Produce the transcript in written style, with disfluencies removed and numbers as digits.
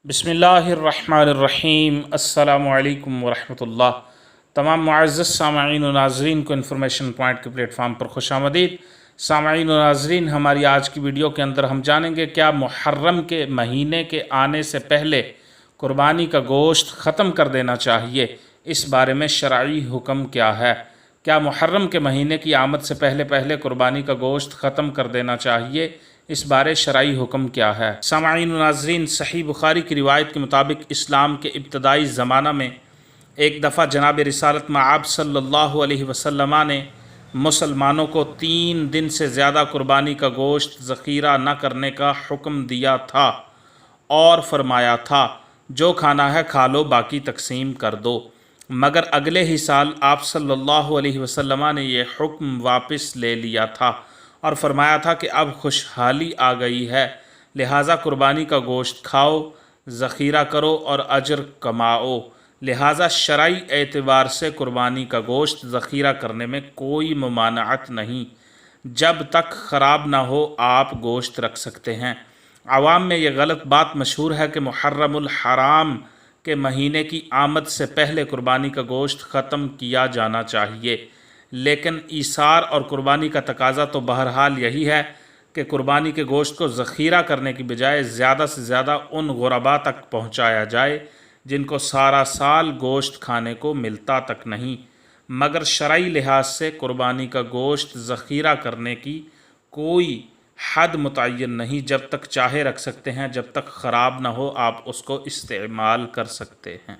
بسم اللہ الرحمن الرحیم۔ السلام علیکم ورحمۃ اللہ۔ تمام معزز سامعین و ناظرین کو انفارمیشن پوائنٹ کے پلیٹ فارم پر خوش آمدید۔ سامعین و ناظرین، ہماری آج کی ویڈیو کے اندر ہم جانیں گے کیا محرم کے مہینے کے آنے سے پہلے قربانی کا گوشت ختم کر دینا چاہیے، اس بارے میں شرعی حکم کیا ہے۔ کیا محرم کے مہینے کی آمد سے پہلے قربانی کا گوشت ختم کر دینا چاہیے، اس بارے شرعی حکم کیا ہے۔ سامعین و ناظرین، صحیح بخاری کی روایت کے مطابق اسلام کے ابتدائی زمانہ میں ایک دفعہ جناب رسالت مآب صلی اللہ علیہ وسلم نے مسلمانوں کو 3 دن سے زیادہ قربانی کا گوشت ذخیرہ نہ کرنے کا حکم دیا تھا اور فرمایا تھا جو کھانا ہے کھا لو، باقی تقسیم کر دو۔ مگر اگلے ہی سال آپ صلی اللہ علیہ وسلم نے یہ حکم واپس لے لیا تھا اور فرمایا تھا کہ اب خوشحالی آ گئی ہے، لہٰذا قربانی کا گوشت کھاؤ، ذخیرہ کرو اور اجر کماؤ۔ لہٰذا شرعی اعتبار سے قربانی کا گوشت ذخیرہ کرنے میں کوئی ممانعت نہیں، جب تک خراب نہ ہو آپ گوشت رکھ سکتے ہیں۔ عوام میں یہ غلط بات مشہور ہے کہ محرم الحرام کے مہینے کی آمد سے پہلے قربانی کا گوشت ختم کیا جانا چاہیے، لیکن ایثار اور قربانی کا تقاضا تو بہرحال یہی ہے کہ قربانی کے گوشت کو ذخیرہ کرنے کی بجائے زیادہ سے زیادہ ان غرباء تک پہنچایا جائے جن کو سارا سال گوشت کھانے کو ملتا تک نہیں۔ مگر شرعی لحاظ سے قربانی کا گوشت ذخیرہ کرنے کی کوئی حد متعین نہیں، جب تک چاہے رکھ سکتے ہیں، جب تک خراب نہ ہو آپ اس کو استعمال کر سکتے ہیں۔